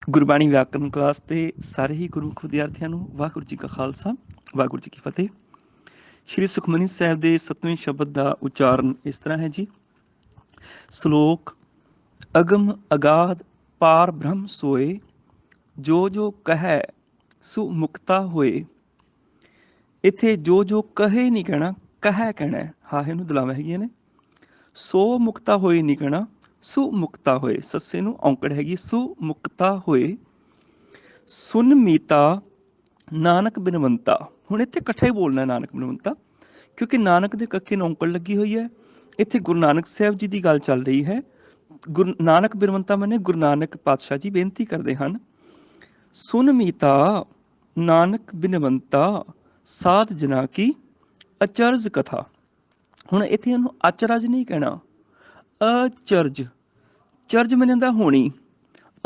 ਗੁਰਬਾਣੀ ਵਿਆਕਰਨ ਕਲਾਸ ਦੇ ਸਾਰੇ ਹੀ ਗੁਰਮੁਖ ਵਿਦਿਆਰਥੀਆਂ ਨੂੰ ਵਾਹਿਗੁਰੂ ਜੀ ਕਾ ਖਾਲਸਾ, ਵਾਹਿਗੁਰੂ ਜੀ ਕੀ ਫਤਿਹ। ਸ਼੍ਰੀ ਸੁਖਮਨੀ ਸਾਹਿਬ ਦੇ 7ਵੇਂ ਸ਼ਬਦ ਦਾ ਉਚਾਰਨ ਇਸ ਤਰ੍ਹਾਂ ਹੈ ਜੀ। ਸ਼ਲੋਕ ਅਗਮ ਅਗਾਧ ਪਾਰ ਬ੍ਰਹਮ ਸੋਏ, ਜੋ ਜੋ ਕਹੈ ਸੋ ਮੁਕਤਾ ਹੋਏ। ਇੱਥੇ ਜੋ ਜੋ ਕਹੇ ਨਹੀਂ ਕਹਿਣਾ, ਕਹੈ ਕਹਿਣਾ। ਹਾਹੇ ਨੂੰ ਦਲਾਵਾਂ ਹੈਗੀਆਂ ਨੇ। ਸੋ ਮੁਕਤਾ ਹੋਏ ਨਹੀਂ ਕਹਿਣਾ, ਸੁ ਮੁਕਤਾ ਹੋਏ। ਸੱਸੇ ਨੂੰ ਔਂਕੜ ਹੈਗੀ, ਸੁ ਮੁਕਤਾ ਹੋਏ। ਸੁਨ ਮੀਤਾ ਨਾਨਕ ਬਿਨਵੰਤਾ। ਹੁਣ ਇੱਥੇ ਇਕੱਠਾ ਹੀ ਬੋਲਣਾ ਨਾਨਕ ਬਿਨਵੰਤਾ, ਕਿਉਂਕਿ ਨਾਨਕ ਦੇ ਕੱਕੇ ਨੂੰ ਔਂਕੜ ਲੱਗੀ ਹੋਈ ਹੈ। ਇੱਥੇ ਗੁਰੂ ਨਾਨਕ ਸਾਹਿਬ ਜੀ ਦੀ ਗੱਲ ਚੱਲ ਰਹੀ ਹੈ। ਗੁਰੂ ਨਾਨਕ ਬਿਨਵੰਤਾ ਮਨੇ ਗੁਰੂ ਨਾਨਕ ਪਾਤਸ਼ਾਹ ਜੀ ਬੇਨਤੀ ਕਰਦੇ ਹਨ, ਸੁਨ ਮੀਤਾ ਨਾਨਕ ਬਿਨਵੰਤਾ ਸਾਧ ਜਨਾ ਕੀ ਅਚਰਜ ਕਥਾ। ਹੁਣ ਇੱਥੇ ਇਹਨੂੰ ਅਚਰਜ ਨਹੀਂ ਕਹਿਣਾ, ਅਚਰਜ। ਚਰਜ ਮੈਨੇ ਦਾ ਹੋਣੀ,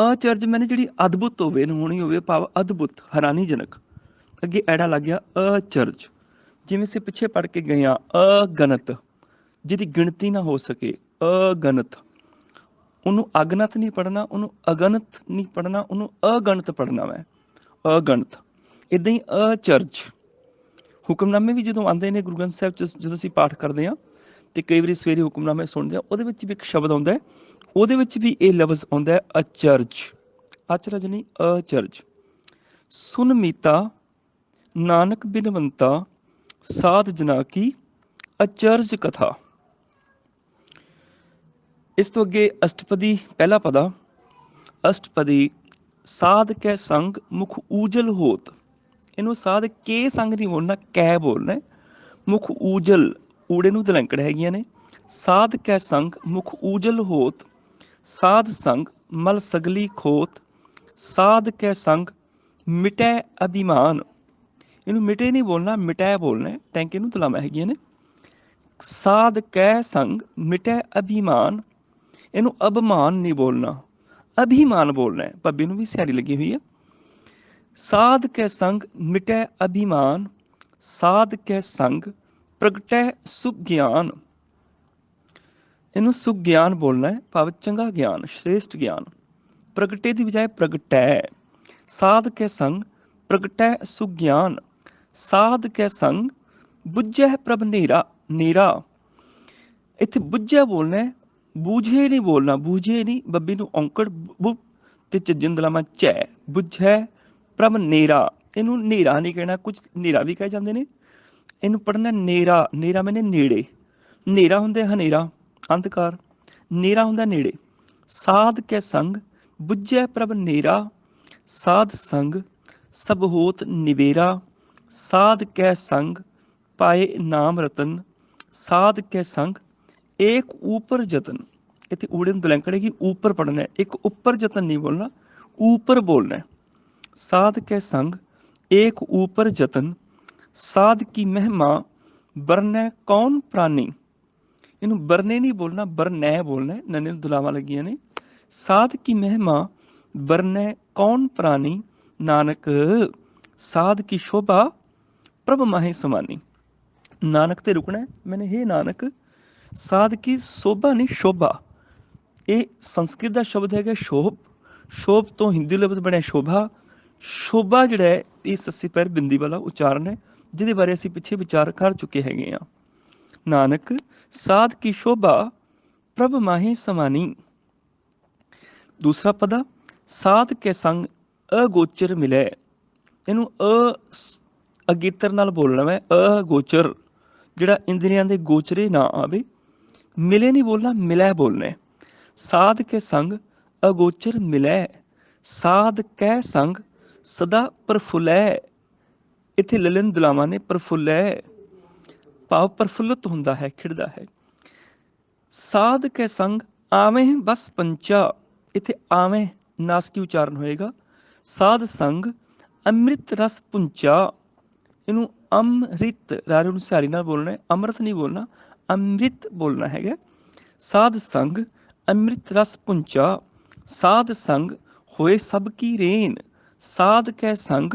ਅਚਰਜ ਮੈਨੇ ਜਿਹੜੀ ਅਦਭੁਤ ਹੋਵੇ, ਹੋਣੀ ਹੋਵੇ, ਭਾਵ ਅਦਭੁਤ, ਹੈਰਾਨੀਜਨਕ। ਅੱਗੇ ਐੜਾ ਲੱਗ ਗਿਆ ਅਚਰਜ। ਜਿਵੇਂ ਅਸੀਂ ਪਿੱਛੇ ਪੜ੍ਹ ਕੇ ਗਏ ਹਾਂ, ਅਗਣਤ, ਜਿਹਦੀ ਗਿਣਤੀ ਨਾ ਹੋ ਸਕੇ, ਅਗਣਤ। ਉਹਨੂੰ ਅਗਨਤ ਨਹੀਂ ਪੜ੍ਹਨਾ, ਉਹਨੂੰ ਅਗਣਤ ਨਹੀਂ ਪੜ੍ਹਨਾ, ਉਹਨੂੰ ਅਗਣਤ ਪੜ੍ਹਨਾ ਮੈਂ, ਅਗਣਤ। ਇੱਦਾਂ ਹੀ ਅਚਰਜ। ਹੁਕਮਨਾਮੇ ਵੀ ਜਦੋਂ ਆਉਂਦੇ ਨੇ ਗੁਰੂ ਗ੍ਰੰਥ ਸਾਹਿਬ 'ਚ, ਜਦੋਂ ਅਸੀਂ ਪਾਠ ਕਰਦੇ ਹਾਂ ਅਤੇ ਕਈ ਵਾਰੀ ਸਵੇਰੇ ਹੁਕਮਨਾਮੇ ਸੁਣਦੇ ਹਾਂ, ਉਹਦੇ ਵਿੱਚ ਵੀ ਇੱਕ ਸ਼ਬਦ ਆਉਂਦਾ, ਉਹਦੇ ਵਿੱਚ ਵੀ ਇਹ ਲਫ਼ਜ਼ ਆਉਂਦਾ ਅਚਰਜ। ਅਚਰਜ ਨਹੀਂ, ਅਚਰਜ। ਸੁਨ ਮੀਤਾ ਨਾਨਕ ਬਿਨਵੰਤਾ ਸਾਧ ਜਨਾ ਕੀ ਅਚਰਜ ਕਥਾ। ਇਸ ਤੋਂ ਅੱਗੇ ਅਸ਼ਟਪਦੀ ਪਹਿਲਾ ਪਦਾ। ਅਸ਼ਟਪਦੀ ਸਾਧ ਕੈ ਸੰਗ ਮੁਖ ਊਜਲ ਹੋਤ। ਇਹਨੂੰ ਸਾਧ ਕੇ ਸੰਗ ਨਹੀਂ ਬੋਲਣਾ, ਕੈ ਬੋਲਣਾ। ਮੁਖ ਊਜਲ, ਊੜੇ ਨੂੰ ਦਲੈਂਕੜ ਹੈਗੀਆਂ ਨੇ। ਸਾਧ ਕੈ ਸੰਗ ਮੁਖ ਊਜਲ ਹੋਤ, ਸਾਧ ਸੰਗ ਮਲ ਸਗਲੀ ਖੋਤ। ਸਾਧ ਕੈ ਸੰਗ ਮਿਟੈ ਅਭਿਮਾਨ। ਇਹਨੂੰ ਮਿਟੇ ਨਹੀਂ ਬੋਲਣਾ, ਮਿਟੈ ਬੋਲਣਾ। ਟੈਂਕੇ ਨੂੰ ਤਲਾਵਾਂ ਹੈਗੀਆਂ ਨੇ। ਸਾਧ ਕੈ ਸੰਗ ਮਿਟੈ ਅਭਿਮਾਨ। ਇਹਨੂੰ ਅਭਿਮਾਨ ਨਹੀਂ ਬੋਲਣਾ, ਅਭਿਮਾਨ ਬੋਲਣਾ। ਭੱਬੀ ਨੂੰ ਵੀ ਸਿਆਰੀ ਲੱਗੀ ਹੋਈ ਹੈ। ਸਾਧ ਕੈ ਸੰਗ ਮਿਟੈ ਅਭਿਮਾਨ, ਸਾਧ ਕੈ ਸੰਗ ਪ੍ਰਗਟੈ ਸੁਗਿਆਨ। ਇਹਨੂੰ ਸੁਗਿਆਨ ਬੋਲਣਾ ਹੈ, ਭਾਵ ਚੰਗਾ ਗਿਆਨ, ਸ਼੍ਰੇਸ਼ਟ ਗਿਆਨ। ਪ੍ਰਗਟੇ ਦੀ ਬਜਾਏ ਪ੍ਰਗਟੈ। ਸਾਧ ਕੈ ਸੰਗ ਪ੍ਰਗਟੈ ਸੁਗਿਆਨ, ਸਾਧ ਕੈ ਸੰਗ ਬੁੱਝੈ ਪ੍ਰਭ ਨੇਰਾ। ਨੇਰਾ ਇੱਥੇ ਬੁੱਝਿਆ ਬੋਲਣਾ, ਬੂਝੇ ਨਹੀਂ ਬੋਲਣਾ, ਬੂਝੇ ਨਹੀਂ। ਬੱਬੀ ਨੂੰ ਔਂਕੜ ਬੁ ਤੇ ਝੱਜਣ ਦਲਾਵਾਂ ਚੈ, ਬੁੱਝੈ ਪ੍ਰਭ ਨੇਰਾ। ਇਹਨੂੰ ਨੇਰਾ ਨਹੀਂ ਕਹਿਣਾ, ਕੁਝ ਨੇਰਾ ਵੀ ਕਹਿ ਜਾਂਦੇ ਨੇ। ਇਹਨੂੰ ਪੜ੍ਹਨਾ ਨੇਰਾ। ਨੇਰਾ ਮੈਨੇ ਨੇੜੇ। ਨੇਰਾ ਹੁੰਦਾ ਹਨੇਰਾ, ਅੰਧਕਾਰ। ਨੇਰਾ ਹੁੰਦਾ ਨੇੜੇ। ਸਾਧ ਕੈ ਸੰਗ ਬੁੱਝੈ ਪ੍ਰਭ ਨੇਰਾ, ਸਾਧ ਸੰਗ ਸਭ ਹੋਤ ਨਿਬੇਰਾ। ਸਾਧ ਕੈ ਸੰਗ ਪਾਏ ਨਾਮ ਰਤਨ, ਸਾਧ ਕੈ ਸੰਗ ਏਕ ਊਪਰ ਜਤਨ। ਇੱਥੇ ਊੜੇ ਨੂੰ ਦਲੈਂਕੜ ਹੈਗੀ, ਊਪਰ ਪੜ੍ਹਨਾ। ਇੱਕ ਉੱਪਰ ਜਤਨ ਨਹੀਂ ਬੋਲਣਾ, ਊਪਰ ਬੋਲਣਾ। ਸਾਧ ਕੈ ਸੰਗ ਏਕ ਊਪਰ ਜਤਨ, ਸਾਧ ਕੀ ਮਹਿਮਾ ਬਰਨੈ ਕੌਣ ਪ੍ਰਾਨੀ। ਇਹਨੂੰ ਬਰਨੇ ਨਹੀਂ ਬੋਲਣਾ, ਬਰਨੈ ਬੋਲਣਾ। ਨੰਨੇ ਨੂੰ ਦੁਲਾਵਾਂ ਲੱਗੀਆਂ ਨੇ। ਸਾਧ ਕੀ ਮਹਿਮਾ ਬਰਨੈ ਕੌਣ ਪ੍ਰਾਨੀ, ਨਾਨਕ ਸਾਧ ਕੀ ਸ਼ੋਭਾ ਪ੍ਰਭ ਮਾਹੇ ਸਮਾਨੀ। ਨਾਨਕ ਤੇ ਰੁਕਣਾ ਮੈਨੇ, ਹੇ ਨਾਨਕ ਸਾਧ ਕੀ ਸੋਭਾ ਨਹੀਂ, ਸ਼ੋਭਾ। ਇਹ ਸੰਸਕ੍ਰਿਤ ਦਾ ਸ਼ਬਦ ਹੈਗਾ ਸ਼ੋਭ। ਸ਼ੋਭ ਤੋਂ ਹਿੰਦੀ ਲਫ਼ਜ਼ ਬਣਿਆ ਸ਼ੋਭਾ। ਸ਼ੋਭਾ ਜਿਹੜਾ ਹੈ, ਇਹ ਸੱਸੀ ਪੈਰ ਬਿੰਦੀ ਵਾਲਾ ਉਚਾਰਨ ਹੈ, ਜਿਹਦੇ ਬਾਰੇ ਅਸੀਂ ਪਿੱਛੇ ਵਿਚਾਰ ਕਰ ਚੁੱਕੇ ਹੈਗੇ ਹਾਂ। ਨਾਨਕ ਸਾਧ ਕੀ ਸ਼ੋਭਾ ਪ੍ਰਭ ਮਾਹੇ ਸਮਾਨੀ। ਦੂਸਰਾ ਪਦਾ ਸਾਧ ਕੇ ਸੰਗ ਅਗੋਚਰ ਮਿਲੇ। ਇਹਨੂੰ ਅਗੇਤਰ ਨਾਲ ਬੋਲਣਾ ਹੈ, ਅਗੋਚਰ, ਜਿਹੜਾ ਇੰਦਰੀਆਂ ਦੇ ਗੋਚਰੇ ਨਾ ਆਵੇ। ਮਿਲੇ ਨਹੀਂ ਬੋਲਣਾ, ਮਿਲੈ ਬੋਲਣਾ। ਸਾਧ ਕੇ ਸੰਗ ਅਗੋਚਰ ਮਿਲੈ, ਸਾਧ ਕੈ ਸੰਗ ਸਦਾ ਪ੍ਰਫੁੱਲੈ। ਇੱਥੇ ਲਲਨ ਦੁਲਾਵਾਂ ਨੇ, ਪ੍ਰਫੁੱਲੈ ਭਾਵ ਪ੍ਰਫੁੱਲਤ ਹੁੰਦਾ ਹੈ, ਖਿੜਦਾ ਹੈ। ਸਾਧ ਕੇ ਸੰਗ ਆਵੇਂ ਬਸ ਪੰਚਾ। ਇੱਥੇ ਆਵੇਂ ਨਾਸਕੀ ਉਚਾਰਨ ਹੋਏਗਾ। ਸਾਧ ਸੰਗ ਅੰਮ੍ਰਿਤ ਰਸ ਪੁੰਚਾ। ਇਹਨੂੰ ਅੰਮ੍ਰਿਤ, ਰਾਰੇ ਨੂੰ ਸਿਆਰੀ ਨਾਲ ਬੋਲਣਾ, ਅੰਮ੍ਰਿਤ ਨਹੀਂ ਬੋਲਣਾ, ਅੰਮ੍ਰਿਤ ਬੋਲਣਾ ਹੈਗਾ। ਸਾਧ ਸੰਗ ਅੰਮ੍ਰਿਤ ਰਸ ਪੁੰਚਾ, ਸਾਧ ਸੰਗ ਹੋਏ ਸਭ ਕੀ ਰੇਨ। ਸਾਧ ਕੈ ਸੰਗ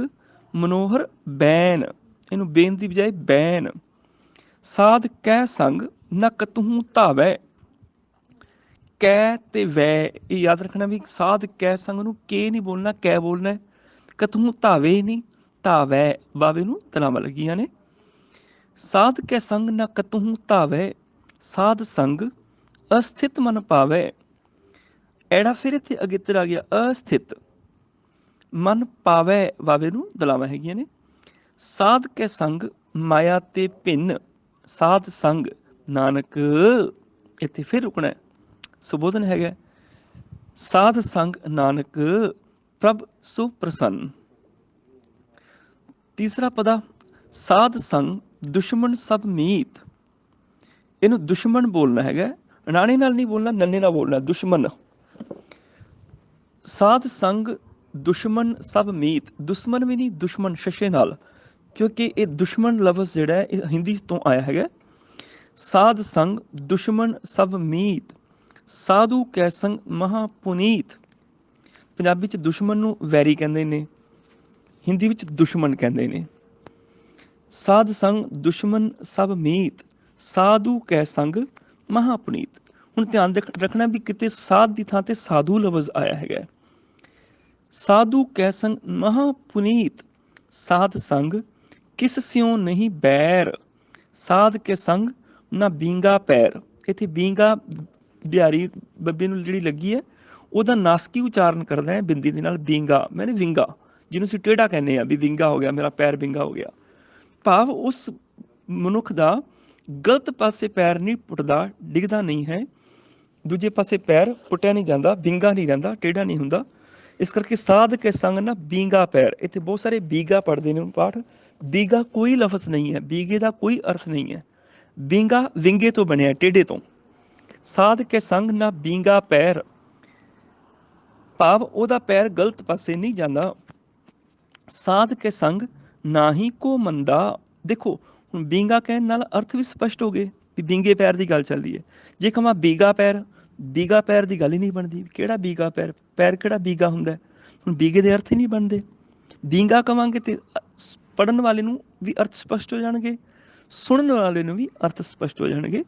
ਮਨੋਹਰ ਬੈਨ। ਇਹਨੂੰ ਬੇਨ ਦੀ ਬਜਾਏ ਬੈਨ। ਸਾਧ ਕੈ ਸੰਗ ਨ ਕਤਹੂੰ ਧਾਵੈ। कै ते वै, ये याद रखना भी साध कै संग नूं के नहीं बोलना, कै बोलना है। कतहूँ धावे नहीं, धावै वावे नूं तलावां लगीਆਂ ने। साध कै संग ना कतहूँ धावै, साध संग अस्थित मन पावै। ਐੜਾ ਫਿਰ ਇੱਥੇ ਅਗੇਤਰ ਆ ਗਿਆ ਅਸਥਿਤ। ਮਨ ਪਾਵੈ ਵਾਵੇ ਨੂੰ ਦਲਾਵਾਂ ਹੈਗੀਆਂ ਨੇ। ਸਾਧ ਕੇ ਸੰਗ ਮਾਇਆ ਤੇ ਭਿੰਨ, ਸਾਧ ਸੰਗ ਨਾਨਕ, ਇੱਥੇ ਫਿਰ ਰੁਕਣਾ, ਸੁਬੋਧਨ ਹੈਗਾ। ਸਾਧ ਸੰਗ ਨਾਨਕ ਪ੍ਰਭ ਸੁਪ੍ਰਸੰਨ। ਤੀਸਰਾ ਪਦਾ ਸਾਧ ਸੰਗ ਦੁਸ਼ਮਣ ਸਭ ਮੀਤ, ਇਹਨੂੰ ਦੁਸ਼ਮਣ ਬੋਲਣਾ ਹੈਗਾ, ਨਾਣੇ ਨਾਲ ਨਹੀਂ ਬੋਲਣਾ, ਨੰਨੇ ਨਾਲ ਬੋਲਣਾ, ਦੁਸ਼ਮਣ। ਸਾਧ ਸੰਗ ਦੁਸ਼ਮਣ ਸਭ ਮੀਤ, ਦੁਸ਼ਮਣ ਵੀ ਨਹੀਂ, ਦੁਸ਼ਮਣ ਸ਼ਸ਼ੇ ਨਾਲ, ਕਿਉਂਕਿ ਇਹ ਦੁਸ਼ਮਣ ਲਫ਼ਜ਼ ਜਿਹੜਾ ਹੈ ਇਹ ਹਿੰਦੀ ਤੋਂ ਆਇਆ ਹੈਗਾ। ਸਾਧ ਸੰਗ ਦੁਸ਼ਮਣ ਸਭ ਮੀਤ, ਸਾਧੂ ਕੈ ਸੰਗ ਮਹਾ ਪੁਨੀਤ। ਪੰਜਾਬੀ 'ਚ ਦੁਸ਼ਮਣ ਨੂੰ ਵੈਰੀ ਕਹਿੰਦੇ ਨੇ, ਹਿੰਦੀ ਵਿੱਚ ਦੁਸ਼ਮਣ ਕਹਿੰਦੇ ਨੇ। ਸਾਧ ਸੰਗ ਦੁਸ਼ਮਣ ਸਭ ਮੀਤ, ਸਾਧੂ ਕੈ ਸੰਗ ਮਹਾ ਪੁਨੀਤ। ਹੁਣ ਧਿਆਨ ਰੱਖਣਾ ਵੀ ਕਿਤੇ ਸਾਧ ਦੀ ਥਾਂ ਤੇ ਸਾਧੂ ਲਫ਼ਜ਼ ਆਇਆ ਹੈਗਾ। ਸਾਧੂ ਕੈ ਸੰਗ ਮਹਾ ਪੁਨੀਤ, ਸਾਧ ਸੰਗ ਕਿਸ ਸਿਉ ਨਹੀਂ ਬੈਰ, ਸਾਧ ਕੇ ਸੰਗ ਨਾ ਬੀਂਗਾ ਪੈਰ। ਇੱਥੇ ਬੀਂਗਾ ਬਿਹਾਰੀ ਬੱਬੇ ਨੂੰ ਜਿਹੜੀ ਲੱਗੀ ਹੈ ਉਹਦਾ ਨਾਸਕੀ ਉਚਾਰਨ ਕਰਦਾ ਹੈ ਬਿੰਦੀ ਦੇ ਨਾਲ, ਬੀਂਗਾ ਮੈਨੇ ਵਿੰਗਾ, ਜਿਹਨੂੰ ਅਸੀਂ ਟੇਢਾ ਕਹਿੰਦੇ ਹਾਂ ਵੀ ਵਿੰਗਾ ਹੋ ਗਿਆ, ਮੇਰਾ ਪੈਰ ਵਿੰਗਾ ਹੋ ਗਿਆ। ਭਾਵ ਉਸ ਮਨੁੱਖ ਦਾ ਗਲਤ ਪਾਸੇ ਪੈਰ ਨਹੀਂ ਪੁੱਟਦਾ, ਡਿੱਗਦਾ ਨਹੀਂ ਹੈ, ਦੂਜੇ ਪਾਸੇ ਪੈਰ ਪੁੱਟਿਆ ਨਹੀਂ ਜਾਂਦਾ, ਵਿੰਗਾ ਨਹੀਂ ਰਹਿੰਦਾ, ਟੇਢਾ ਨਹੀਂ ਹੁੰਦਾ। ਇਸ ਕਰਕੇ ਸਾਧ ਕੇ ਸੰਗ ਨਾ ਬੀਂਗਾ ਪੈਰ, ਇੱਥੇ ਬਹੁਤ ਸਾਰੇ ਬੀਗਾ ਪੜ੍ਹਦੇ ਨੇ ਪਾਠ। ਬੀਗਾ ਕੋਈ ਲਫ਼ਜ਼ ਨਹੀਂ ਹੈ, ਬੀਗੇ ਦਾ ਕੋਈ ਅਰਥ ਨਹੀਂ ਹੈ। ਬੀਂਗਾ ਵਿੰਗੇ ਤੋਂ ਬਣਿਆ, ਟੇਢੇ ਤੋਂ। ਸਾਧ ਕੇ ਸੰਗ ਨਾ ਬੀਂਗਾ ਪੈਰ, ਭਾਵ ਉਹਦਾ ਪੈਰ ਗਲਤ ਪਾਸੇ ਨਹੀਂ ਜਾਂਦਾ। ਸਾਧ ਕੇ ਸੰਗ ਨਾ ਹੀ ਕੋ ਮੰਦਾ। ਦੇਖੋ ਹੁਣ ਬੀਂਗਾ ਕਹਿਣ ਨਾਲ ਅਰਥ ਵੀ ਸਪਸ਼ਟ ਹੋ ਗਏ ਵੀ ਬੀਂਗੇ ਪੈਰ ਦੀ ਗੱਲ ਚੱਲ ਰਹੀ ਹੈ। ਜੇ ਕਹਾਂ ਬੀਗਾ ਪੈਰ, ਬੀਗਾ ਪੈਰ ਦੀ ਗੱਲ ਹੀ ਨਹੀਂ ਬਣਦੀ। ਕਿਹੜਾ ਬੀਗਾ ਪੈਰ, ਪੈਰ ਕਿਹੜਾ ਬੀਗਾ ਹੁੰਦਾ? ਹੁਣ ਬੀਗੇ ਦੇ ਅਰਥ ਹੀ ਨਹੀਂ ਬਣਦੇ। ਬੀਂਗਾ ਕਵਾਂਗੇ ਤੇ ਪੜ੍ਹਨ ਵਾਲੇ ਨੂੰ ਵੀ ਅਰਥ ਸਪਸ਼ਟ ਹੋ ਜਾਣਗੇ, ਸੁਣਨ ਵਾਲੇ ਨੂੰ ਵੀ ਅਰਥ ਸਪਸ਼ਟ ਹੋ ਜਾਣਗੇ।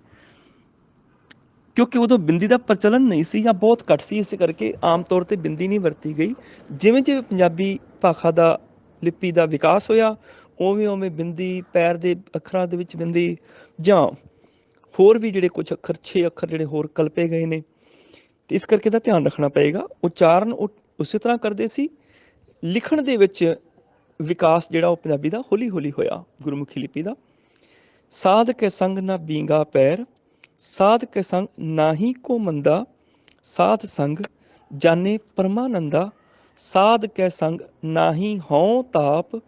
ਕਿਉਂਕਿ ਉਦੋਂ ਬਿੰਦੀ ਦਾ ਪ੍ਰਚਲਨ ਨਹੀਂ ਸੀ ਜਾਂ ਬਹੁਤ ਘੱਟ ਸੀ, ਇਸੇ ਕਰਕੇ ਆਮ ਤੌਰ 'ਤੇ ਬਿੰਦੀ ਨਹੀਂ ਵਰਤੀ ਗਈ। ਜਿਵੇਂ ਜਿਵੇਂ ਪੰਜਾਬੀ ਭਾਸ਼ਾ ਦਾ ਲਿਪੀ ਦਾ ਵਿਕਾਸ ਹੋਇਆ, ਉਵੇਂ ਉਵੇਂ ਬਿੰਦੀ, ਪੈਰ ਦੇ ਅੱਖਰਾਂ ਦੇ ਵਿੱਚ ਬਿੰਦੀ, ਜਾਂ ਹੋਰ ਵੀ ਜਿਹੜੇ ਕੁਝ ਅੱਖਰ, 6 ਅੱਖਰ ਜਿਹੜੇ ਹੋਰ ਕਲਪੇ ਗਏ ਨੇ, ਤੇ ਇਸ ਕਰਕੇ ਦਾ ਧਿਆਨ ਰੱਖਣਾ ਪਏਗਾ। ਉਚਾਰਨ ਉਹ ਉਸੇ ਤਰ੍ਹਾਂ ਕਰਦੇ ਸੀ, ਲਿਖਣ ਦੇ ਵਿੱਚ ਵਿਕਾਸ ਜਿਹੜਾ ਉਹ ਪੰਜਾਬੀ ਦਾ ਹੌਲੀ ਹੌਲੀ ਹੋਇਆ, ਗੁਰਮੁਖੀ ਲਿਪੀ ਦਾ। ਸਾਧ ਕੇ ਸੰਗ ਨਾ ਬੀਂਗਾ ਪੈਰ, ਸਾਧ ਕੇ ਸੰਗ ਨਾਹੀ ਕੋ ਮੰਦਾ, ਸਾਧ ਸੰਗ ਜਾਨੇ ਪਰਮਾਨੰਦਾ, ਸਾਧ ਕੇ ਸੰਗ ਨਾਹੀ ਹਉ ਤਾਪ,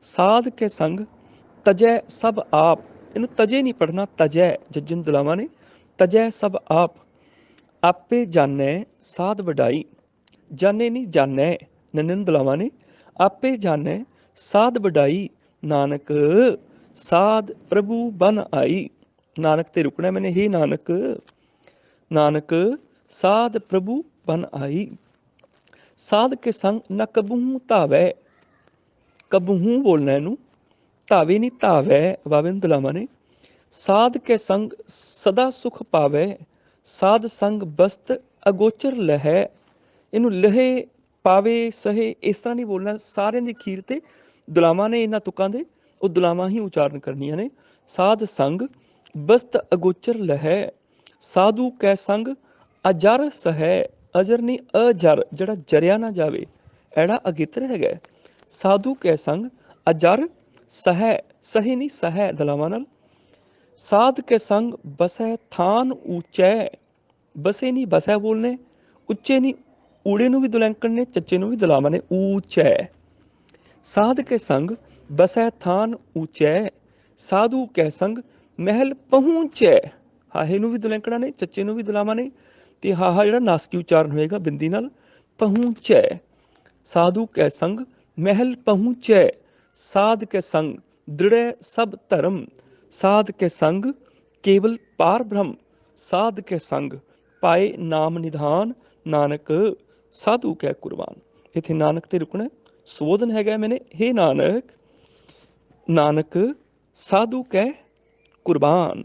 ਸਾਧ ਕੇ ਸੰਗ ਤਜੈ ਸਭ ਆਪ। ਇਹਨੂੰ ਤਜੇ ਨਹੀਂ ਪੜ੍ਹਨਾ, ਤਜੈ ਜੱਜਨ ਦੁਲਾਵਾਂ ਨੇ, ਤਜੈ ਸਭ ਆਪ। ਆਪੇ ਜਾਣੈ ਸਾਧ ਵਡਾਈ, ਜਾਣੇ ਨਹੀਂ ਜਾਣੈ, ਨੰਨੇ ਨੂੰ ਦੁਲਾਵਾਂ ਨੇ। ਆਪੇ ਜਾਣੈ ਸਾਧ ਵਡਾਈ, ਨਾਨਕ ਸਾਧ ਪ੍ਰਭੂ ਬਨ ਆਈ। ਨਾਨਕ ਤੇ ਰੁਕਣਾ ਮੈਨੇ, ਹੀ ਨਾਨਕ, ਨਾਨਕ ਸਾਧ ਪ੍ਰਭੂ ਬਨ ਆਈ। ਸਾਧ ਕੇ ਸੰਗ ਨਾ ਕਬਹੂ ਧਾਵੈ, ਕਬਹੂ ਬੋਲਣਾ ਇਹਨੂੰ, ਧਾਵੇ ਨਹੀਂ, ਧਾਵੈ ਵਾਵੇ ਨੂੰ ਦੁਲਾਵਾਂ ਨੇ। ਸਾਧ ਕੇ ਸੰਗ ਸਦਾ ਸੁਖ ਪਾਵੈ, ਸਾਧ ਸੰਗ ਬਸਤ ਅਗੋਚਰ ਲਹੈ। ਇਹਨੂੰ ਲਹੇ, ਪਾਵੇ, ਸਹੇ ਇਸ ਤਰ੍ਹਾਂ ਨਹੀਂ ਬੋਲਣਾ, ਸਾਰਿਆਂ ਦੀ ਅਖੀਰ ਤੇ ਦੁਲਾਵਾਂ ਨੇ, ਇਹਨਾਂ ਤੁਕਾਂ ਦੇ ਉਹ ਦੁਲਾਵਾਂ ਹੀ ਉਚਾਰਨ ਕਰਨੀਆਂ ਨੇ। ਸਾਧ ਸੰਗ ਬਸਤ ਅਗੋਚਰ ਲਹੈ, ਸਾਧੂ ਕੈ ਸੰਗ ਅਜਰ ਸਹੈ। ਅਜਰ ਨਹੀਂ ਅਜਰ, ਜਿਹੜਾ ਜਰਿਆ ਨਾ ਜਾਵੇ, ਐੜਾ ਅਗੇਤਰ ਹੈਗਾ। ਸਾਧੂ ਕੈ ਸੰਗ ਅਜਰ ਸਹੈ, ਸਹੇ ਨਹੀਂ ਸਹੈ ਦਲਾਵਾਂ ਨਾਲ। ਸਾਧ ਕੇ ਸੰਗ ਬਸੈ ਥਾਨ ਊਚੈ, ਬਸੇ ਨਹੀਂ ਬਸੈ ਬੋਲਨੇ, ਉੱਚੇ ਨਹੀਂ, ਊੜੇ ਨੂੰ ਵੀ ਦੁਲੈਂਕਣ ਨੇ, ਚੱਚੇ ਨੂੰ ਵੀ ਦੁਲਾਵਾਂ ਨੇ, ਊਚੈ। ਸਾਧ ਕੇ ਸੰਗ ਬਸੈ ਥਾਨ ਊਚੈ, ਸਾਧੂ ਕੈ ਸੰਗ ਮਹਿਲ ਪਹੁੰਚੈ। ਹਾਹੇ ਨੂੰ ਵੀ ਦੁਲੈਂਕਣਾ ਨੇ, ਚੱਚੇ ਨੂੰ ਵੀ ਦੁਲਾਵਾਂ ਨੇ, ਤੇ ਹਾਹਾ ਜਿਹੜਾ ਨਾਸਕੀ ਉਚਾਰਨ ਹੋਏਗਾ ਬਿੰਦੀ ਨਾਲ, ਪਹੁੰਚੈ। ਸਾਧੂ ਕੈ ਸੰਗ ਮਹਿਲ ਪਹੁੰਚੈ, ਸਾਧ ਕੇ ਸੰਗ ਦ੍ਰਿੜੈ ਸਭ ਧਰਮ, ਸਾਧ ਕੇ ਸੰਗ ਕੇਵਲ ਪਾਰ ਬ੍ਰਹਮ, ਸਾਧ ਕੇ ਸੰਗ ਪਾਏ ਨਾਮ ਨਿਧਾਨ, ਨਾਨਕ ਸਾਧੂ ਕੈ ਕੁਰਬਾਨ। ਇੱਥੇ ਨਾਨਕ ਤੇ ਰੁਕਣਾ, ਸੋਧਨ ਹੈਗਾ ਮੈਨੇ, ਹੇ ਨਾਨਕ, ਨਾਨਕ ਸਾਧੂ ਕੈ ਕੁਰਬਾਨ।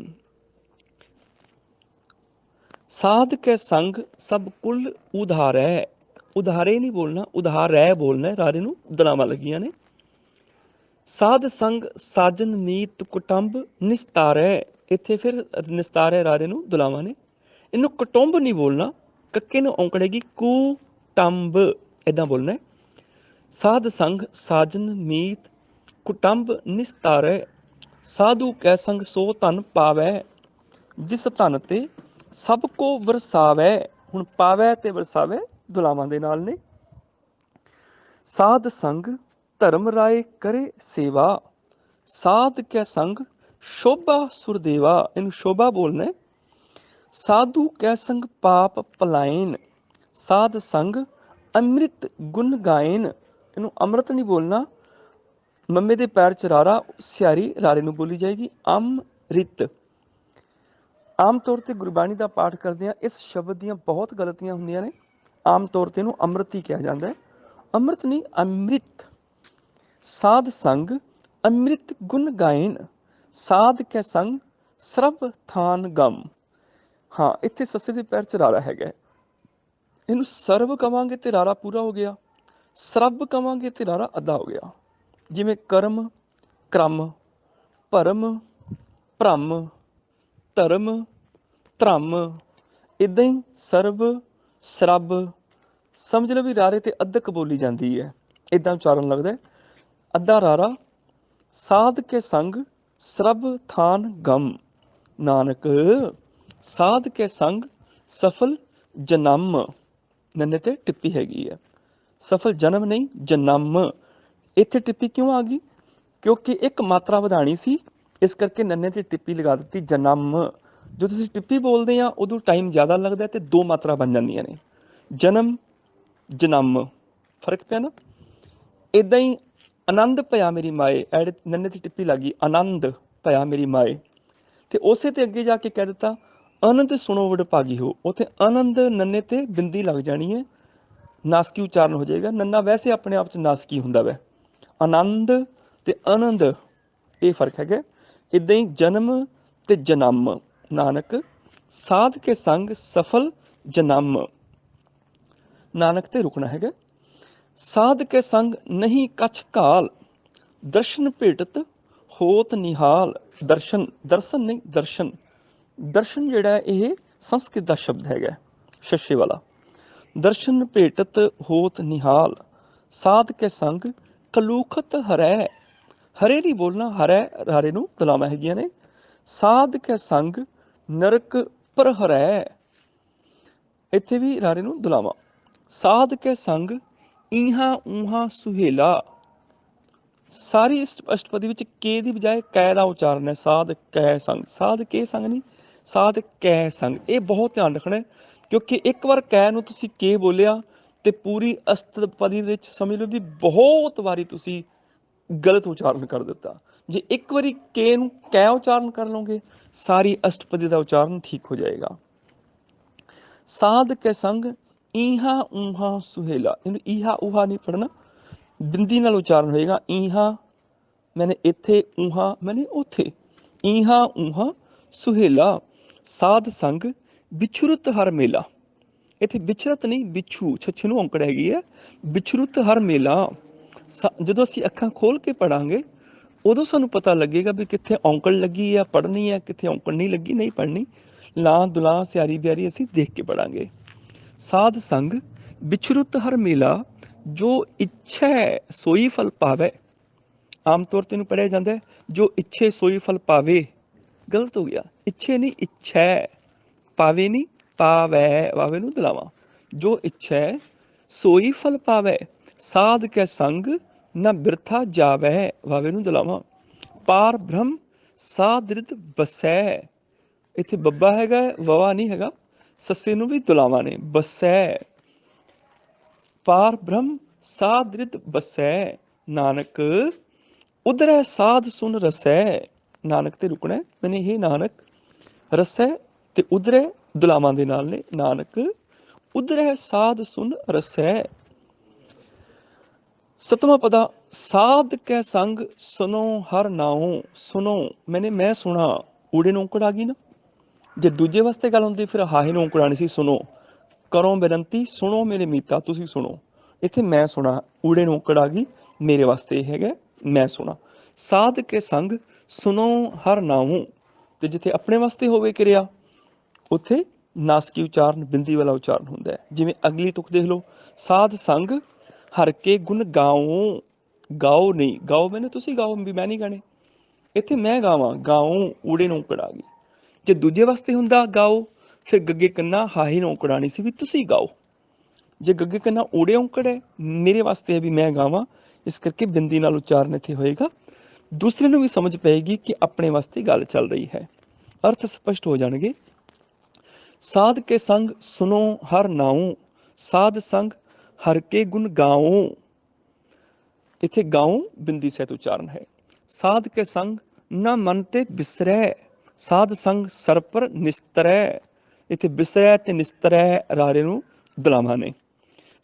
साध कै संग सब कुल उधारै, उधारे नहीं बोलना, उधारै बोलना है, रारे नूं दलावां लगियां ने। साध संग साजन मीत कुटुंब निस्तारै, इत्थे फिर निस्तारै रारे नूं दलावां ने। इनू कुटुंब नहीं बोलना, कक्के नूं औंकड़ेगी कुटुंब इदां बोलना है। साध संग साजन मीत कुटुंब निस्तारै, साधु कै संग सो धन पावै, जिस धन ते सब को वरसावै। हुण पावै ते वरसावै दुलावां दे नाल ने। साध संग धर्म राय करे सेवा, साध कै संग शोभा सुरदेवा, इनू शोभा बोलना है। साधु कै संग पाप पलायन, साध संग अमृत गुण गायन, इनू अमृत नहीं बोलना, मम्मे दे पैर च रारा, सियारी रारे नूं बोली जाएगी अमृत। आम तौर ते गुरबाणी दा पाठ करदे इस शब्द दीयां बहुत गलतियां हुंदियां ने। आम तौर ते इनू अमृत ही कहा जाता है, अमृत नहीं अमृत। साध संग अमृत गुण गायन, साध कै संग ਸਰਬ ਥਾਨ ਗਮ। ਹਾਂ, ਇੱਥੇ ਸੱਸੇ ਦੇ ਪੈਰ 'ਚ ਰਾਰਾ ਹੈਗਾ, ਇਹਨੂੰ ਸਰਬ ਕਵਾਂਗੇ ਤੇ ਰਾਰਾ ਪੂਰਾ ਹੋ ਗਿਆ, ਸਰਬ ਕਵਾਂਗੇ ਤੇ ਰਾਰਾ ਅੱਧਾ ਹੋ ਗਿਆ। ਜਿਵੇਂ ਕਰਮ, ਕ੍ਰਮ, ਭਰਮ, ਭ੍ਰਮ, ਧਰਮ, ਧਰਮ, ਇੱਦਾਂ ਹੀ ਸਰਬ, ਸਰਬ। ਸਮਝ ਲਓ ਵੀ ਰਾਰੇ ਤੇ ਅੱਧਕ ਬੋਲੀ ਜਾਂਦੀ ਹੈ, ਇੱਦਾਂ ਉਚਾਰਨ ਲੱਗਦਾ। ਅੱਧਾ ਰਾਰਾ। ਸਾਧ ਕੇ ਸੰਗ ਸਰਬ ਥਾਨ ਗਮ, ਨਾਨਕ ਸਾਧ ਕੇ ਸੰਗ ਸਫਲ ਜਨਮ। ਨੰਨੇ ਤੇ ਟਿੱਪੀ ਹੈਗੀ ਹੈ, ਸਫਲ ਜਨਮ ਨਹੀਂ ਜਨਮ। ਇੱਥੇ ਟਿੱਪੀ ਕਿਉਂ ਆ ਗਈ? ਕਿਉਂਕਿ ਇੱਕ ਮਾਤਰਾ ਵਧਾਣੀ ਸੀ, ਇਸ ਕਰਕੇ ਨੰਨੇ ਤੇ ਟਿੱਪੀ ਲਗਾ ਦਿੱਤੀ ਜਨਮ। ਜਦੋਂ ਤੁਸੀਂ ਟਿੱਪੀ ਬੋਲਦੇ ਆ ਉਦੋਂ ਟਾਈਮ ਜ਼ਿਆਦਾ ਲੱਗਦਾ ਤੇ ਦੋ ਮਾਤਰਾ ਬਣ ਜਾਂਦੀਆਂ ਨੇ, ਜਨਮ ਜਨਮ, ਫਰਕ ਪਿਆ ਨਾ। ਇੱਦਾਂ ਹੀ ਆਨੰਦ ਭਇਆ ਮੇਰੀ ਮਾਏ, ਐਡ ਨੰਨੇ ਦੀ ਟਿੱਪੀ ਲੱਗ ਗਈ, ਆਨੰਦ ਭਇਆ ਮੇਰੀ ਮਾਏ। ਤੇ ਉਸੇ ਤੇ ਅੱਗੇ ਜਾ ਕੇ ਕਹਿ ਦਿੱਤਾ ਆਨੰਦ ਸੁਣੋ ਵਡਭਾਗੀ ਹੋ, ਉੱਥੇ ਆਨੰਦ ਨੰਨੇ ਤੇ ਬਿੰਦੀ ਲੱਗ ਜਾਣੀ ਹੈ, ਨਾਸਕੀ ਉਚਾਰਨ ਹੋ ਜਾਏਗਾ। ਨੰਨਾ ਵੈਸੇ ਆਪਣੇ ਆਪ 'ਚ ਨਾਸਕੀ ਹੁੰਦਾ ਵੈ, ਆਨੰਦ ਤੇ ਆਨੰਦ ਇਹ ਫਰਕ ਹੈਗਾ। ਇੱਦਾਂ ਹੀ ਜਨਮ ਤੇ ਜਨਮ, ਨਾਨਕ ਸਾਧ ਕੇ ਸੰਗ ਸਫਲ ਜਨਮ, ਨਾਨਕ ਤੇ ਰੁਕਣਾ ਹੈਗਾ। ਸਾਧ ਕੇ ਸੰਗ ਨਹੀਂ ਕਛ ਘਾਲ, ਦਰਸ਼ਨ ਭੇਟਤ ਹੋਤ ਨਿਹਾਲ। ਦਰਸ਼ਨ, ਦਰਸ਼ਨ ਨਹੀਂ ਦਰਸ਼ਨ, ਦਰਸ਼ਨ ਜਿਹੜਾ ਇਹ ਸੰਸਕ੍ਰਿਤ ਦਾ ਸ਼ਬਦ ਹੈਗਾ, ਸ਼ਸ਼ੇ ਵਾਲਾ। ਦਰਸ਼ਨ ਭੇਟਤ ਹੋਤ ਨਿਹਾਲ, ਸਾਧ ਕੇ ਸੰਗ ਕਲੂਖਤ ਹਰੈ, ਹਰੇ ਨਹੀਂ ਬੋਲਣਾ, ਹਰੈ ਹਾਰੇ ਨੂੰ ਤਲਾਵਾਂ ਹੈਗੀਆਂ ਨੇ। ਸਾਧ ਕੇ ਸੰਗ ਨਰਕ ਪ੍ਰਹਰੈ, ਇੱਥੇ ਵੀ ਰਾਰੇ ਨੂੰ ਦੁਲਾਵਾਂ। ਸਾਧ ਕੇ ਸੰਗ ਈਹਾਂ ਊਹਾਂ ਸੁਹੇਲਾ, ਸਾਰੀ ਅਸ਼ਟਪਦੀ ਵਿੱਚ ਕੇ ਦੀ ਬਜਾਏ ਕੈ ਦਾ ਉਚਾਰਨ ਹੈ, ਸਾਧ ਕੈ ਸੰਗ, ਸਾਧ ਕੇ ਸੰਗ ਨਹੀਂ, ਸਾਧ ਕੈ ਸੰਗ। ਇਹ ਬਹੁਤ ਧਿਆਨ ਰੱਖਣਾ, ਕਿਉਂਕਿ ਇੱਕ ਵਾਰ ਕੈ ਨੂੰ ਤੁਸੀਂ ਕੇ ਬੋਲਿਆ ਤੇ ਪੂਰੀ ਅਸ਼ਟਪਦੀ ਵਿੱਚ ਸਮਝ ਲਓ ਵੀ ਬਹੁਤ ਵਾਰੀ ਤੁਸੀਂ ਗਲਤ ਉਚਾਰਨ ਕਰ ਦਿੱਤਾ। ਜੇ ਇੱਕ ਵਾਰੀ ਕੇ ਨੂੰ ਕੈ ਉਚਾਰਨ ਕਰ ਲਓਗੇ, ਸਾਰੀ ਅਸ਼ਟਪਦੀ ਦਾ ਉਚਾਰਨ ਠੀਕ ਹੋ ਜਾਏਗਾ। ਸਾਧ ਕੇ ਸੰਗ ਈਹਾਂ ਊਹਾਂ ਸੁਹੇਲਾ, ਇਹਨੂੰ ਈਹਾ ਊਹਾ ਨਹੀਂ ਪੜ੍ਹਨਾ, ਬਿੰਦੀ ਨਾਲ ਉਚਾਰਨ ਹੋਏਗਾ। ਈਹਾਂ ਮੈਨੇ ਇੱਥੇ, ਊਹਾਂ ਮੈਨੇ ਉੱਥੇ, ਈਹਾਂ ਊਹਾਂ ਸੁਹੇਲਾ। ਸਾਧ ਸੰਗ ਵਿਛੁਰਤ ਹਰ ਮੇਲਾ, ਇੱਥੇ ਵਿਚਰਤ ਨਹੀਂ ਵਿਛੂ, ਛੱਛੇ ਨੂੰ ਔਂਕੜ ਹੈਗੀ ਹੈ, ਵਿਛੁਰਤ ਹਰ ਮੇਲਾ। ਜਦੋਂ ਅਸੀਂ ਅੱਖਾਂ ਖੋਲ ਕੇ ਪੜਾਂਗੇ ਉਦੋਂ ਸਾਨੂੰ ਪਤਾ ਲੱਗੇਗਾ ਵੀ ਕਿੱਥੇ ਔਂਕੜ ਲੱਗੀ ਆ ਪੜ੍ਹਨੀ ਹੈ, ਕਿੱਥੇ ਔਂਕੜ ਨਹੀਂ ਲੱਗੀ ਨਹੀਂ ਪੜ੍ਹਨੀ। ਲਾਂ ਦੁਲਾਂ ਸਿਆਰੀ ਬਿਆਰੀ ਅਸੀਂ ਦੇਖ ਕੇ ਪੜਾਂਗੇ। ਸਾਧ ਸੰਗ ਵਿਛੁਰਤ ਹਰ ਮੇਲਾ, ਜੋ ਇੱਛਾ ਸੋਈ ਫਲ ਪਾਵੇ। ਆਮ ਤੌਰ ਤੇ ਇਹਨੂੰ ਪੜ੍ਹਿਆ ਜਾਂਦਾ ਹੈ ਜੋ ਇੱਛੇ ਸੋਈ ਫਲ ਪਾਵੇ, ਗਲਤ ਹੋ ਗਿਆ। ਇੱਛੇ ਨਹੀਂ ਇੱਛਾ, ਪਾਵੇ ਨਹੀਂ ਪਾਵੈ, ਵਾਵੇ ਨੂੰ ਦਲਾਵਾਂ। ਜੋ ਇੱਛਾ ਸੋਈ ਫਲ ਪਾਵੇ, ਸਾਧ ਕੇ ਸੰਗ ਨਾ ਬਿਰਥਾ ਜਾਵੈ, ਵਾਵੇ ਨੂੰ ਦਲਾਵਾਂ। ਪਾਰ ਬ੍ਰਹਮ ਸਾਧਿਰਤ ਬਸੈ, ਇੱਥੇ ਬੱਬਾ ਹੈਗਾ, ਵਵਾ ਨਹੀਂ ਹੈਗਾ, ਸੱਸੇ ਨੂੰ ਵੀ ਦੁਲਾਵਾਂ ਨੇ, ਬਸੈ। ਪਾਰ ਬ੍ਰਹਮ ਸਾਧਿਰਤ ਬਸੈ, ਨਾਨਕ ਉਧਰੈ ਸਾਧ ਸੁਨ ਰਸੈ। ਨਾਨਕ ਤੇ ਰੁਕਣਾ, ਮੈਨੇ ਇਹ ਨਾਨਕ ਰਸੈ ਤੇ ਉਧਰੈ ਦੁਲਾਵਾਂ ਦੇ ਨਾਲ ਨੇ, ਨਾਨਕ ਉਧਰੈ ਸਾਧ ਸੁਨ ਰਸੈ। ਸਤਵਾਂ ਪਦਾ ਸਾਧ ਕੈ ਸੰਗ ਸੁਨੋ ਹਰ ਨਾਉ, ਸੁਨੋ ਮੈਨੇ ਮੈਂ ਸੁਣਾ, ਊੜੇ ਨੂੰ ਔਂਕੜ ਆ ਗਈ ਨਾ। ਜੇ ਦੂਜੇ ਵਾਸਤੇ ਗੱਲ ਹੁੰਦੀ ਫਿਰ ਹਾਹੇ ਨੂੰ ਔਂਕੜਾਣੀ ਸੀ, ਸੁਣੋ ਕਰੋ ਬੇਨਤੀ, ਸੁਣੋ ਮੇਰੇ ਮੀਤਾ, ਤੁਸੀਂ ਸੁਣੋ। ਇੱਥੇ ਮੈਂ ਸੁਣਾ, ਊੜੇ ਨੂੰ ਔਂਕੜ ਆ ਗਈ, ਮੇਰੇ ਵਾਸਤੇ ਇਹ ਹੈਗਾ ਮੈਂ ਸੁਣਾ। ਸਾਧ ਕੇ ਸੰਗ ਸੁਣੋ ਹਰ ਨਾਮੋਂ, ਤੇ ਜਿੱਥੇ ਆਪਣੇ ਵਾਸਤੇ ਹੋਵੇ ਕਿਰਿਆ ਉੱਥੇ ਨਾਸਕੀ ਉਚਾਰਨ, ਬਿੰਦੀ ਵਾਲਾ ਉਚਾਰਨ ਹੁੰਦਾ ਹੈ। ਜਿਵੇਂ ਅਗਲੀ ਤੁਕ ਦੇਖ ਲਓ, ਸਾਧ ਸੰਗ ਹਰ ਕੇ ਗੁਣ ਗਾਓ, ਗਾਓ ਨਹੀਂ, ਗਾਓ ਮੈਨੂੰ ਤੁਸੀਂ ਗਾਓ ਵੀ ਮੈਂ ਨਹੀਂ ਗਾਣੇ, ਇੱਥੇ ਮੈਂ ਗਾਵਾਂ, ਗਾਓ ਊੜੇ ਨੂੰ ਔਂਕੜ ਆ ਗਈ। ਜੇ ਦੂਜੇ ਵਾਸਤੇ ਹੁੰਦਾ ਗਾਓ, ਫਿਰ ਗੱਗੇ ਕੰਨਾ ਹਾਹੇ ਨੂੰ ਔਂਕੜ ਆਉਣੀ ਸੀ ਵੀ ਤੁਸੀਂ ਗਾਓ। ਜੇ ਗੱਗੇ ਕੰਨਾ ਊੜੇ ਔਂਕੜ ਹੈ, ਮੇਰੇ ਵਾਸਤੇ ਹੈ ਵੀ ਮੈਂ ਗਾਵਾਂ, ਇਸ ਕਰਕੇ ਬਿੰਦੀ ਨਾਲ ਉਚਾਰਨ ਇੱਥੇ ਹੋਏਗਾ। ਦੂਸਰੇ ਨੂੰ ਵੀ ਸਮਝ ਪਏਗੀ ਕਿ ਆਪਣੇ ਵਾਸਤੇ ਗੱਲ ਚੱਲ ਰਹੀ ਹੈ, ਅਰਥ ਸਪਸ਼ਟ ਹੋ ਜਾਣਗੇ। ਸਾਧ ਕੇ ਸੰਗ ਸੁਨੋ ਹਰ ਨਾਉ, ਸਾਧ ਸੰਗ ਹਰ ਕੇ ਗੁਣ ਗਾਓ। ਇੱਥੇ ਗਾਓ ਬਿੰਦੀ ਸਹਿਤ ਉਚਾਰਨ ਹੈ। ਸਾਧ ਕੇ ਸੰਗ ਨਾ ਮਨ ਤੇ ਬਿਸਰੈ, ਸਾਧ ਸੰਗ ਸਰ ਪਰ ਨਿਸਤਰੈ। ਇੱਥੇ ਬਿਸਰੈ ਤੇ ਨਿਸਤਰੈ ਰਾਰੇ ਨੂੰ ਦਲਾਵਾਂ ਨੇ।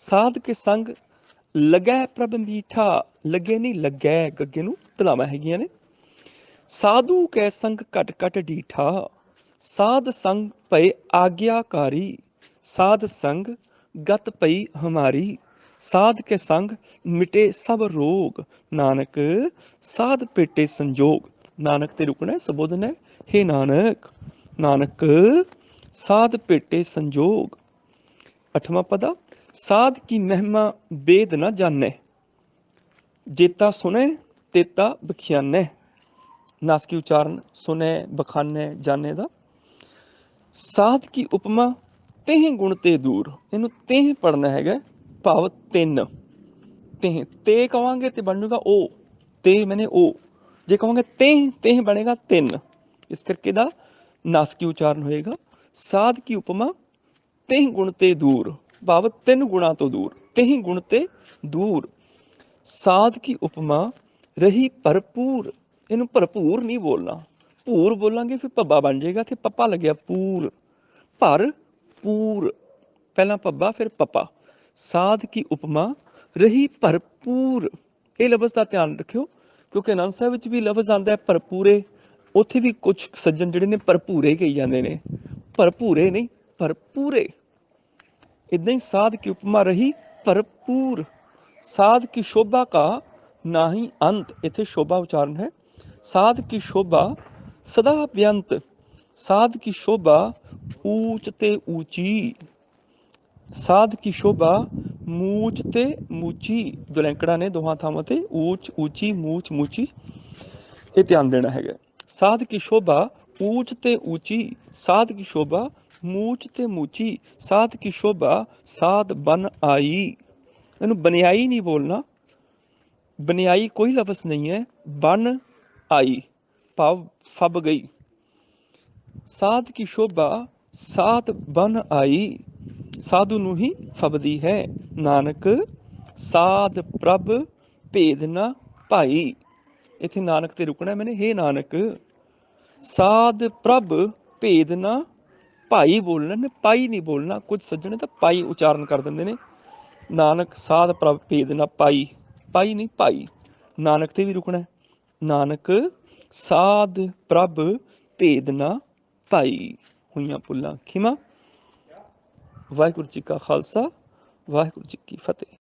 ਸਾਧ ਕੇ ਸੰਗ ਲੱਗੈ ਪ੍ਰਭ ਮੀਠਾ, ਲੱਗੇ ਨਹੀਂ ਲੱਗੈ, ਗੱਗੇ ਨੂੰ ਦਲਾਵਾਂ ਹੈਗੀਆਂ ਨੇ। ਸਾਧੂ ਕੈ ਸੰਗ ਘਟ ਘਟ ਡੀਠਾ, ਸਾਧ ਸੰਗ ਭਏ ਆਗਿਆਕਾਰੀ, ਸਾਧ ਸੰਗ ਗਤ ਪਈ ਹਮਾਰੀ। ਸਾਧ ਕੇ ਸੰਗ ਮਿਟੇ ਸਭ ਰੋਗ, ਨਾਨਕ ਸਾਧ ਭੇਟੇ ਸੰਜੋਗ। ਨਾਨਕ ਤੇ ਰੁਕਣਾ ਹੈ, ਸੰਬੋਧਨ ਹੈ, ਹੇ ਨਾਨਕ, ਨਾਨਕ ਸਾਧ ਭੇਟੇ ਸੰਜੋਗ। ਅਠਵਾਂ ਪਦਾ, ਸਾਧ ਕੀ ਮਹਿਮਾ ਵੇਦ ਨਾ ਜਾਣੈ, ਜੇਤਾ ਸੁਣੈ ਤੇਤਾ ਬਖਿਆਨੈ। ਨਾਸਕੀ ਉਚਾਰਨ ਸੁਣੈ, ਬਖਾਨੈ, ਜਾਣੈ ਦਾ। ਸਾਧ ਕੀ ਉਪਮਾ ਤੇਹ ਗੁਣ ਤੇ ਦੂਰ, ਇਹਨੂੰ ਤੇਹ ਪੜਨਾ ਹੈਗਾ, ਭਾਵ ਤਿੰਨ। ਤੇਹ ਤੇ ਕਵਾਂਗੇ ਤੇ ਬਣ ਜੂਗਾ ਉਹ, ਤੇ ਮੈਨੇ ਉਹ, ਜੇ ਕਹਾਂਗੇ ਤੇਹ, ਤੇਹ ਬਣੇਗਾ ਤਿੰਨ, ਇਸ ਕਰਕੇ ਦਾ ਨਾਸਕੀ ਉਚਾਰਨ ਹੋਏਗਾ। ਸਾਧ ਕੀ ਉਪਮਾ ਤੇਹ ਗੁਣ ਤੇ ਦੂਰ, ਭਾਵ ਤਿੰਨ ਗੁਣਾਂ ਤੋਂ ਦੂਰ, ਤੇਹ ਗੁਣ ਤੇ ਦੂਰ। ਸਾਧ ਕੀ ਉਪਮਾ ਰਹੀ ਭਰਪੂਰ, ਇਹਨੂੰ ਭਰਪੂਰ ਨਹੀਂ ਬੋਲਣਾ, ਭੂਰ ਬੋਲਾਂਗੇ ਫਿਰ ਭੱਬਾ ਬਣ ਜਾਏਗਾ, ਇੱਥੇ ਪੱਪਾ ਲੱਗਿਆ ਪੂਰ, ਭਰ ਪੂਰ, ਪਹਿਲਾਂ ਭੱਬਾ ਫਿਰ ਪੱਪਾ। ਸਾਧ ਕੀ ਉਪਮਾ ਰਹੀ ਭਰਪੂਰ, ਇਹ ਲਫ਼ਜ਼ ਦਾ ਧਿਆਨ ਰੱਖਿਓ, ਕਿਉਂਕਿ ਆਨੰਦ ਸਾਹਿਬ ਵਿੱਚ ਵੀ ਲਫ਼ਜ਼ ਆਉਂਦਾ ਹੈ ਭਰਪੂਰੇ, ਉੱਥੇ ਵੀ ਕੁਛ ਸੱਜਣ ਜਿਹੜੇ ਨੇ ਭਰਪੂਰੇ ਕਹੀ ਜਾਂਦੇ ਨੇ, ਭਰਪੂਰੇ ਨਹੀਂ ਭਰਪੂਰੇ। ਇੱਦਾਂ ਹੀ ਸਾਧ ਕੀ ਉਪਮਾ ਰਹੀ ਭਰਪੂਰ। ਸਾਧ ਕੀ ਸ਼ੋਭਾ ਕਾ ਨਾਹੀ ਅੰਤ, ਇੱਥੇ ਸ਼ੋਭਾ ਉਚਾਰਨ ਹੈ। ਸਾਧ ਕੀ ਸ਼ੋਭਾ ਸਦਾ ਬੇਅੰਤ, ਸਾਧ ਕੀ ਸ਼ੋਭਾ ਊਚ ਤੇ ਊਚੀ, ਸਾਧ ਕੀ ਸ਼ੋਭਾ ਮੂਚ ਤੇ ਮੂਚੀ, ਦੁਲੈਂਕੜਾਂ ਨੇ ਦੋਹਾਂ ਥਾਵਾਂ ਤੇ, ਊਚ ਊਚੀ, ਮੂਚ ਮੂਚੀ, ਇਹ ਧਿਆਨ ਦੇਣਾ ਹੈਗਾ। ਸਾਧ ਕੀ ਸ਼ੋਭਾ ਊਚ ਤੇ ਊਚੀ, ਸਾਧ ਕੀ ਸ਼ੋਭਾ ਮੂਚ ਤੇ ਮੂਚੀ। ਸਾਧ ਕੀ ਸ਼ੋਭਾ ਸਾਧ ਬਨ ਆਈ, ਇਹਨੂੰ ਬਨਿਆਈ ਨਹੀਂ ਬੋਲਣਾ, ਬਨਿਆਈ ਕੋਈ ਲਫ਼ਜ਼ ਨਹੀਂ ਹੈ, ਬਨ ਆਈ ਭਾਵ ਫੱਬ ਗਈ। ਸਾਧ ਕੀ ਸ਼ੋਭਾ ਸਾਧ ਬਨ ਆਈ, ਸਾਧੂ ਨੂੰ ਹੀ ਫੱਬਦੀ ਹੈ। ਨਾਨਕ ਸਾਧ ਪ੍ਰਭ ਭੇਦ ਨਾ ਭਾਈ, ਇੱਥੇ ਨਾਨਕ ਤੇ ਰੁਕਣਾ ਮੈਨੇ, ਹੇ ਨਾਨਕ ਸਾਧ ਪ੍ਰਭ ਭੇਦ ਨਾ ਭਾਈ ਬੋਲਣਾ ਨੇ, ਪਾਈ ਨਹੀਂ ਬੋਲਣਾ। ਕੁਝ ਸੱਜਣੇ ਤਾਂ ਪਾਈ ਉਚਾਰਨ ਕਰ ਦਿੰਦੇ ਨੇ। ਨਾਨਕ ਸਾਧ ਪ੍ਰਭ ਭੇਦ ਨਾ ਪਾਈ, ਪਾਈ ਨਹੀਂ ਭਾਈ, ਨਾਨਕ ਤੇ ਵੀ ਰੁਕਣਾ। ਨਾਨਕ ਸਾਧ ਪ੍ਰਭ ਭੇਦ ਨਾ ਭਾਈ। ਹੋਈਆਂ ਭੁੱਲਾਂ ਖਿਮਾ। ਵਾਹਿਗੁਰੂ ਜੀ ਕਾ ਖਾਲਸਾ, ਵਾਹਿਗੁਰੂ ਜੀ ਕੀ ਫਤਿਹ।